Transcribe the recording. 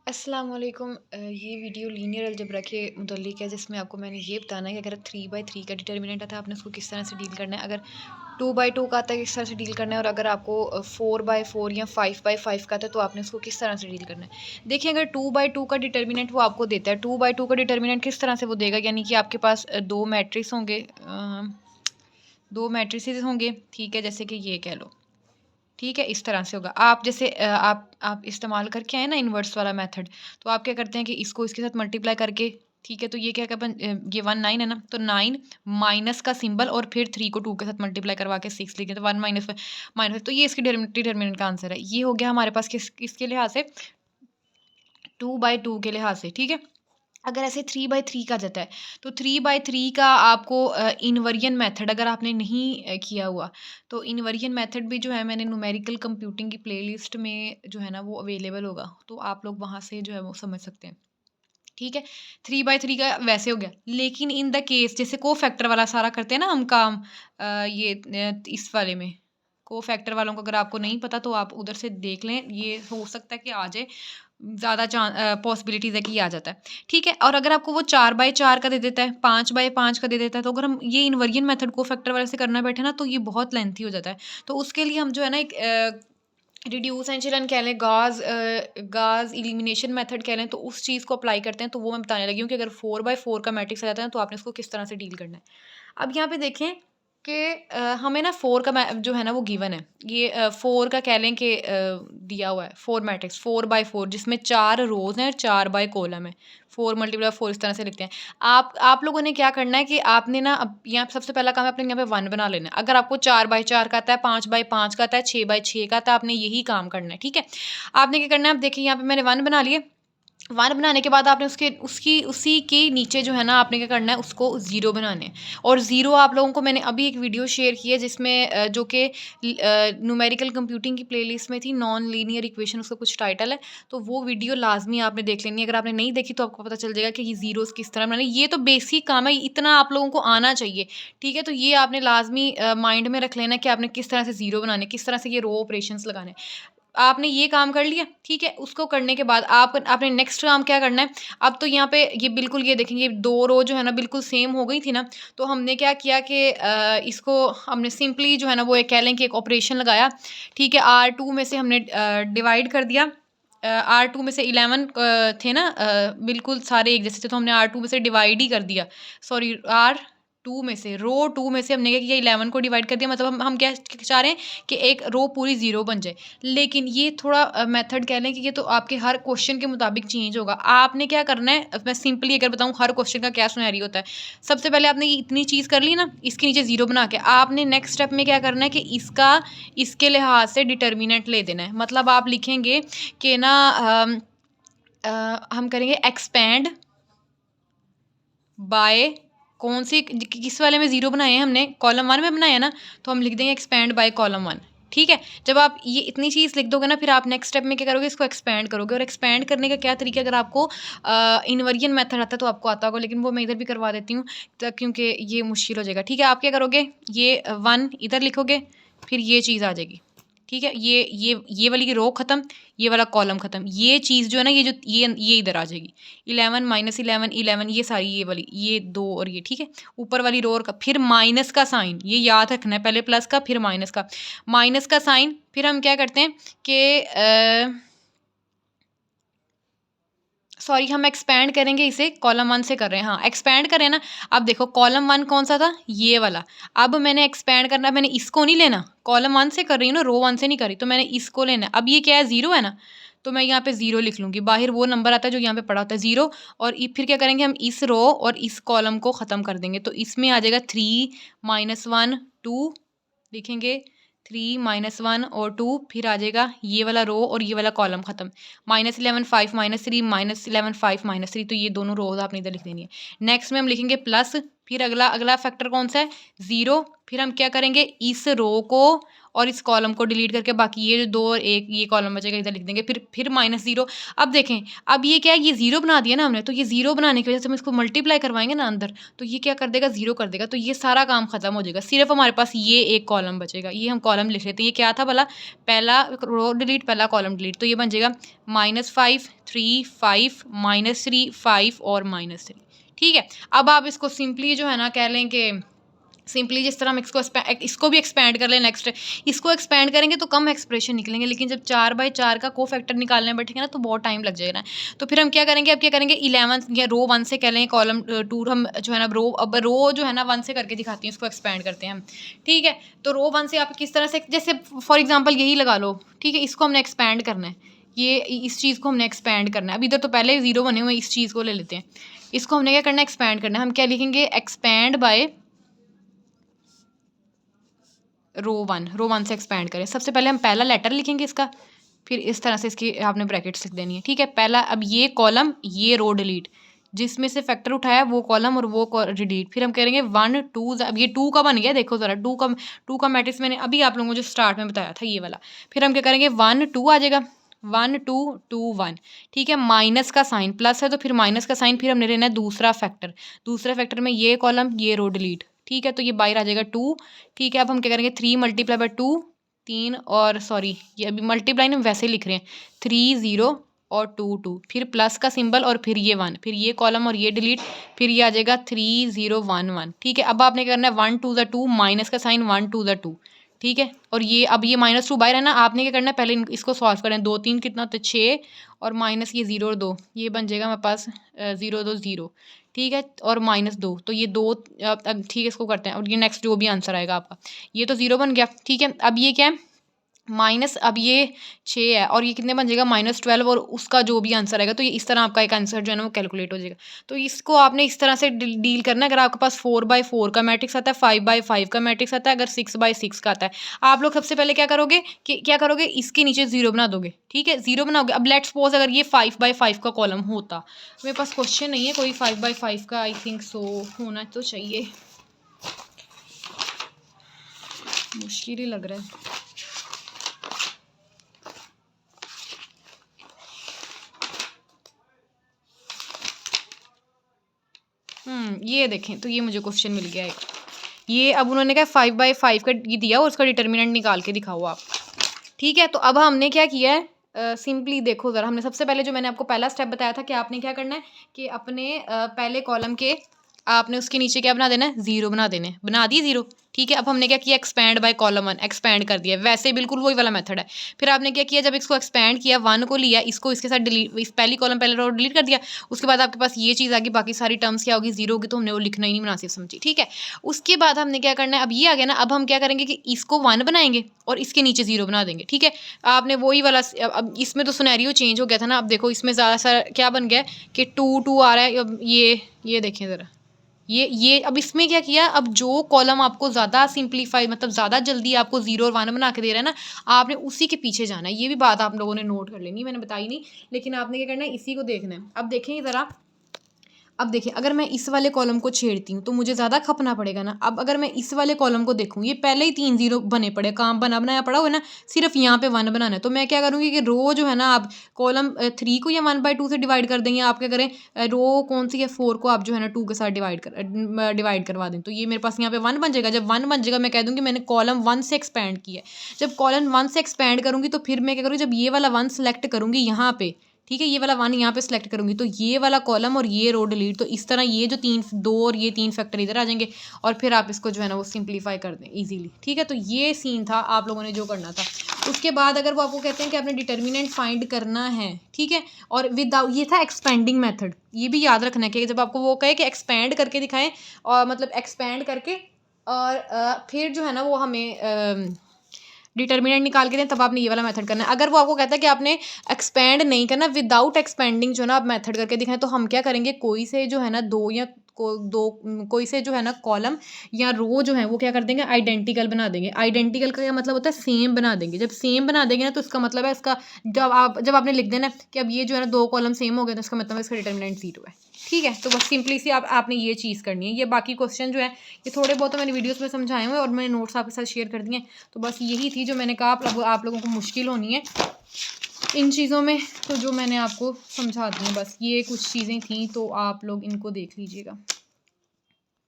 अस्सलाम वालेकुम। ये वीडियो लीनियर अलजेब्रा के मुतल्लिक़ है, जिसमें आपको मैंने ये बताना है कि अगर 3/3 का डिटर्मिनेंट आता है आपने उसको किस तरह से डील करना है। अगर 2/2 का आता है किस तरह से डील करना है, और अगर आपको 4/4 या 5/5 का आता है तो आपने उसको किस तरह से डील करना है। देखिए, अगर 2/2 का डिटर्मिनेंट वो आपको देता है, 2/2 का डिटर्मिनेंट किस तरह से वो देगा, यानी कि आपके पास दो मैट्रिक्स होंगे, दो मैट्रिसेस होंगे, ठीक है, जैसे कि ये कह लो, ठीक है, इस तरह से होगा। आप जैसे आप इस्तेमाल करके आए ना इन्वर्स वाला मेथड, तो आप क्या करते हैं कि इसको इसके साथ मल्टीप्लाई करके, ठीक है, तो ये क्या ये 1 9 है ना, तो 9 माइनस का सिंबल और फिर 3 को 2 के साथ मल्टीप्लाई करवा के 6 लिखे, तो 1 माइनस माइनस, तो ये इसकी डिटर्मिनेंट का आंसर है। ये हो गया हमारे पास किसके लिहाज से, 2/2 के लिहाज से, ठीक है। अगर ऐसे 3/3 का जाता है, तो 3/3 का आपको इनवर्जन मेथड अगर आपने नहीं किया हुआ, तो इनवर्जन मेथड भी जो है मैंने न्यूमेरिकल कंप्यूटिंग की प्लेलिस्ट में जो है ना वो अवेलेबल होगा, तो आप लोग वहाँ से जो है वो समझ सकते हैं, ठीक है। 3/3 का वैसे हो गया, लेकिन इन द केस जैसे को फैक्टर वाला सारा करते हैं ना हम काम, इस वाले में को फैक्टर वालों को अगर आपको नहीं पता तो आप उधर से देख लें, ये हो सकता है कि आ जाए, ज़्यादा पॉसिबिलिटीज़ है कि ये आ जाता है, ठीक है। और अगर आपको वो 4/4 का दे देता है, 5/5 का दे देता है, तो अगर हम ये इन्वर्जन मेथड को फैक्टर वाले से करना बैठे ना, तो ये बहुत लेंथी हो जाता है। तो उसके लिए हम जो है ना एक रिड्यूस एंड चिल्ड्रन कह लें, गाज़ एलिमिनेशन मेथड कह लें, तो उस चीज़ को अप्लाई करते हैं। तो वो मैं बताने लगी हूँ कि अगर 4/4 का मैट्रिक्स आ जाता है तो आपने उसको किस तरह से डील करना है। अब यहाँ पे देखें कि हमें ना 4 का जो है ना वो गिवन है, ये 4 का कह लें कि दिया हुआ है 4 मैट्रिक्स 4/4, जिसमें 4 रोज़ हैं और 4 बाय कॉलम है, 4 मल्टीप्लाई 4 इस तरह से लिखते हैं। आप लोगों ने क्या करना है कि आपने ना अब यहाँ पे सबसे पहला काम है, आपने यहाँ पे 1 बना लेना है। अगर आपको 4/4 का आता है, 5/5 का आता है, 6/6 का आता है, आपने यही काम करना है, ठीक है। आपने क्या करना है, अब देखिए यहाँ पे मैंने 1 बना लिए। 1 बनाने के बाद आपने उसी के नीचे जो है ना आपने क्या करना है, उसको 0 बनाने हैं। और 0 आप लोगों को मैंने अभी एक वीडियो शेयर की है, जिसमें जो कि न्यूमेरिकल कंप्यूटिंग की प्लेलिस्ट में थी, नॉन लीनियर इक्वेशन उसका कुछ टाइटल है, तो वो वीडियो लाजमी आपने देख लेनी है। अगर आपने नहीं देखी तो आपको पता चल जाएगा कि ये ज़ीरोज़ किस तरह बनाने, ये तो बेसिक काम है, इतना आप लोगों को आना चाहिए, ठीक है। तो ये आपने लाजमी माइंड में रख लेना कि आपने किस तरह से 0 बनाने, किस तरह से ये रो ऑपरेशंस लगाने। आपने ये काम कर लिया, ठीक है। उसको करने के बाद आपने नेक्स्ट काम क्या करना है। अब तो यहाँ पे ये बिल्कुल ये देखेंगे 2 रो जो है ना बिल्कुल सेम हो गई थी ना, तो हमने क्या किया कि इसको हमने सिंपली जो है ना वो एक कह लें कि एक ऑपरेशन लगाया, ठीक है। R2 में से हमने डिवाइड कर दिया, R2 में से 11 थे ना, बिल्कुल सारे एक जैसे थे, तो हमने R2 में से डिवाइड ही कर दिया, सॉरी R2 में से रो 2 में से हमने क्या किया, 11 को डिवाइड कर दिया, मतलब हम क्या चाह रहे हैं कि एक रो पूरी 0 बन जाए। लेकिन ये थोड़ा मेथड कह लें कि ये तो आपके हर क्वेश्चन के मुताबिक चेंज होगा। आपने क्या करना है, मैं सिंपली अगर बताऊँ हर क्वेश्चन का क्या सिनेरियो होता है। सबसे पहले आपने ये इतनी चीज़ कर ली ना, इसके नीचे 0 बना के आपने नेक्स्ट स्टेप में क्या करना है कि इसके लिहाज से डिटर्मिनेंट ले देना है। मतलब आप लिखेंगे कि ना हम करेंगे एक्सपैंड बाय कौन सी किस वाले में 0 बनाए हैं हमने, कॉलम 1 में बनाए हैं ना, तो हम लिख देंगे एक्सपैंड बाय कॉलम 1, ठीक है। जब आप ये इतनी चीज़ लिख दोगे ना, फिर आप नेक्स्ट स्टेप में क्या करोगे, इसको एक्सपैंड करोगे। और एक्सपैंड करने का क्या तरीका, अगर आपको इन्वर्जन मेथड आता है तो आपको आता होगा, लेकिन वो मैं इधर भी करवा देती हूँ, क्योंकि ये मुश्किल हो जाएगा, ठीक है। आप क्या करोगे, ये 1 इधर लिखोगे, फिर ये चीज़ आ जाएगी, ठीक है। ये वाली रो खत्म, ये वाला कॉलम खत्म, ये चीज़ जो है ना, ये इधर आ जाएगी, 11 माइनस 11 11, ये सारी ये वाली ये 2 और ये, ठीक है। ऊपर वाली रो और फिर माइनस का साइन, ये याद रखना है, पहले प्लस का फिर माइनस का साइन। फिर हम क्या करते हैं कि सॉरी, हम एक्सपैंड करेंगे, इसे कॉलम 1 से कर रहे हैं, हाँ एक्सपैंड कर रहे हैं ना। अब देखो कॉलम 1 कौन सा था, ये वाला। अब मैंने एक्सपैंड करना, मैंने इसको नहीं लेना, कॉलम 1 से कर रही हूँ ना, रो 1 से नहीं कर रही, तो मैंने इसको लेना है। अब ये क्या है, 0 है ना, तो मैं यहाँ पे 0 लिख लूँगी, बाहर वो नंबर आता है जो यहाँ पे पड़ा होता है 0। और फिर क्या करेंगे, हम इस रो और इस कॉलम को ख़त्म कर देंगे, तो इसमें आ जाएगा 3 -1 2 लिखेंगे, 3 -1 और 2, फिर आ जाएगा ये वाला रो और ये वाला कॉलम खत्म, -11 5 -3 -11 5 -3, तो ये दोनों रोज आपने इधर लिख देनी है। नेक्स्ट में हम लिखेंगे प्लस, फिर अगला अगला फैक्टर कौन सा है, 0। फिर हम क्या करेंगे, इस रो को और इस कॉलम को डिलीट करके बाकी ये जो 2 और 1 ये कॉलम बचेगा इधर लिख देंगे, फिर -0। अब देखें, अब ये क्या है, ये 0 बना दिया ना हमने, तो ये 0 बनाने की वजह से हम इसको मल्टीप्लाई करवाएंगे ना अंदर, तो ये क्या कर देगा, 0 कर देगा। तो ये सारा काम खत्म हो जाएगा, सिर्फ हमारे पास ये एक कॉलम बचेगा। ये हम कॉलम लिख लेते हैं। ये क्या था भला, पहला रो डिलीट पहला कॉलम डिलीट, तो ये बन जाएगा -5 3 5 -3 5 और -3। ठीक है, अब आप इसको सिंपली जो है ना कह लें कि सिंपली जिस तरह हम इसको भी एक्सपेंड कर लें, नेक्स्ट इसको एक्सपेंड करेंगे तो कम एक्सप्रेशन निकलेंगे, लेकिन जब 4/4 का कोफैक्टर निकालने बैठेंगे ना तो बहुत टाइम लग जाएगा ना। तो फिर हम क्या करेंगे, अब क्या करेंगे, 11 या रो 1 से कह लें, कॉलम 2 हम जो है ना रो जो है ना 1 से करके दिखाती हैं, इसको एक्सपेंड करते हैं हम। ठीक है, तो रो 1 से आप किस तरह से, जैसे फॉर एग्जाम्पल यही लगा लो, ठीक है, इसको हमने एक्सपेंड करना है, ये इस चीज़ को हमने एक्सपेंड करना है। अब इधर तो पहले 0 बने हुए, इस चीज़ को ले लेते हैं, इसको हमने क्या करना है, एक्सपेंड करना है। हम क्या लिखेंगे, एक्सपेंड बाय रो 1 से एक्सपेंड करें। सबसे पहले हम पहला लेटर लिखेंगे इसका, फिर इस तरह से इसकी आपने ब्रैकेट्स लिख देनी है। ठीक है, पहला, अब ये कॉलम ये रो डिलीट, जिसमें से फैक्टर उठाया वो कॉलम और वो डिलीट, फिर हम करेंगे 1 2। अब ये 2 का बन गया, देखो ज़रा, 2 का मैट्रिक्स मैंने अभी आप लोगों को जो स्टार्ट में बताया था ये वाला। फिर हम क्या करेंगे, 1 2 आ जाएगा, 1 2 2 1। ठीक है, माइनस का साइन, प्लस है तो फिर माइनस का साइन, फिर हमने लेना है दूसरा फैक्टर में ये कॉलम ये रो डिलीट। ठीक है, तो ये बाहर आ जाएगा 2। ठीक है, अब हम क्या करेंगे, 3 × 2 3, और सॉरी ये अभी मल्टीप्लाई हम वैसे लिख रहे हैं, 3 0 और 2 2, फिर प्लस का सिंबल और फिर ये 1, फिर ये कॉलम और ये डिलीट, फिर ये आ जाएगा 3 0 1 1। ठीक है, अब आपने करना है 1 2 2, माइनस का साइन 1 2 2। ठीक है, और ये अब ये -2 बाहर है ना, आपने क्या करना है, पहले इसको सॉल्व करें, 2 3 कितना होता है 6, और माइनस ये 0 और 2, ये बन जाएगा हमारे पास 0 2 0। ठीक है, और -2, तो ये 2, अब ठीक है इसको करते हैं, और ये नेक्स्ट जो भी आंसर आएगा आपका, ये तो 0 बन गया। ठीक है, अब ये क्या है, माइनस, अब ये 6 है और ये कितने बन जाएगा, -12, और उसका जो भी आंसर आएगा, तो ये इस तरह आपका एक आंसर जो है ना वो कैलकुलेट हो जाएगा। तो इसको आपने इस तरह से डील करना है। अगर आपके पास 4/4 का मैट्रिक्स आता है, 5/5 का मैट्रिक्स आता है, अगर 6/6 का आता है, आप लोग सबसे पहले क्या करोगे कि इसके नीचे 0 बना दोगे। ठीक है, 0 बनाओगे। अब लेट्स सपोज अगर ये 5/5 का कॉलम होता, मेरे पास क्वेश्चन नहीं है कोई 5/5 का, आई थिंक सो होना तो चाहिए, मुश्किल ही लग रहा है। ये देखें, तो ये मुझे क्वेश्चन मिल गया एक, ये अब उन्होंने कहा 5/5 का ये दिया और उसका डिटर्मिनेंट निकाल के दिखाओ आप। ठीक है, तो अब हमने क्या किया है, सिंपली देखो ज़रा, हमने सबसे पहले जो मैंने आपको पहला स्टेप बताया था कि आपने क्या करना है कि अपने पहले कॉलम के आपने उसके नीचे क्या बना देना है, 0 बना देने, बना दिए 0। ठीक है, अब हमने क्या किया, एक्सपैंड बाय कॉलम 1, एक्सपैंड कर दिया, वैसे बिल्कुल वही वाला मेथड है। फिर आपने क्या किया, जब इसको एक्सपैंड किया, 1 को लिया, इसको इसके साथ डिलीट, इस पहली कॉलम पहले रो डिलीट कर दिया, उसके बाद आपके पास ये चीज़ आ गई, बाकी सारी टर्म्स क्या होगी, 0 होगी, तो हमने वो लिखना ही नहीं मुनासिब समझी। ठीक है, उसके बाद हमने क्या करना है, अब ये आ गया ना, अब हम क्या करेंगे कि इसको 1 बनाएंगे और इसके नीचे 0 बना देंगे। ठीक है, आपने वही वाला, अब इसमें तो सिनेरियो चेंज हो गया था ना, अब देखो इसमें ज़्यादा सा क्या बन गया है कि 2 2 आ रहा है। अब ये देखें ज़रा, ये अब इसमें क्या किया, अब जो कॉलम आपको ज़्यादा सिंप्लीफाई, मतलब ज़्यादा जल्दी आपको 0 और 1 बना के दे रहा है ना, आपने उसी के पीछे जाना है। ये भी बात आप लोगों ने नोट कर लेनी, मैंने बताई नहीं, लेकिन आपने क्या करना है, इसी को देखना है। अब देखें ज़रा, अब देखिए, अगर मैं इस वाले कॉलम को छेड़ती हूँ तो मुझे ज़्यादा खपना पड़ेगा ना। अब अगर मैं इस वाले कॉलम को देखूँ, ये पहले ही 3 0 बने पड़े, काम बनाया पड़ा हुआ है ना, सिर्फ यहाँ पे 1 बनाना है। तो मैं क्या करूँगी कि रो जो है ना, आप कॉलम 3 को या 1/2 से डिवाइड कर देंगे, आप क्या करें, रो कौन सी है, 4 को आप जो है ना 2 के साथ डिवाइड करवा दें, तो ये मेरे पास यहाँ पे 1 बन जाएगा। जब 1 बन जाएगा, मैं कह दूँगी मैंने कॉलम 1 से एक्सपैंड किया है। जब कॉलम 1 से एक्सपैंड करूँगी तो फिर मैं क्या करूँगी, जब ये वाला 1 सेलेक्ट करूँगी यहाँ पे, ठीक है, ये वाला 1 यहाँ पे सिलेक्ट करूँगी, तो ये वाला कॉलम और ये रो डिलीट, तो इस तरह ये जो 2 और ये 3 फैक्टर इधर आ जाएंगे, और फिर आप इसको जो है ना वो सिंप्लीफाई कर दें इजीली। ठीक है, तो ये सीन था आप लोगों ने जो करना था। उसके बाद अगर वो आपको कहते हैं कि आपने डिटर्मिनेंट फाइंड करना है, ठीक है, और विदाउट, ये था एक्सपेंडिंग मेथड, ये भी याद रखना है कि जब आपको वो कहे कि एक्सपेंड करके दिखाएं, और मतलब एक्सपेंड करके, और फिर जो है ना वो हमें डिटर्मिनेंट निकाल के दें, तब आपने ये वाला मेथड करना है। अगर वो आपको कहता है कि आपने एक्सपेंड नहीं करना, विदाउट एक्सपेंडिंग जो है ना आप मेथड करके दिखाएं, तो हम क्या करेंगे, कोई से जो है ना 2 या कोई से जो है ना कॉलम या रो जो है वो क्या कर देंगे, आइडेंटिकल बना देंगे। आइडेंटिकल का क्या मतलब होता है, सेम बना देंगे। जब सेम बना देंगे ना तो इसका मतलब है इसका, जब आपने लिख देना कि अब ये जो है ना 2 कॉलम सेम हो गए तो इसका मतलब है इसका डिटर्मिनेंट 0 है। ठीक है, तो बस सिंपली सी आपने ये चीज़ करनी है। ये बाकी क्वेश्चन जो है ये थोड़े बहुत तो मैंने वीडियोस में समझाए हुए और मैंने नोट्स आपके साथ शेयर कर दिए। तो बस यही थी जो मैंने कहा आप लोगों को मुश्किल होनी है इन चीज़ों में, तो जो मैंने आपको समझा दी हैं, बस ये कुछ चीज़ें थी, तो आप लोग इनको देख लीजिएगा।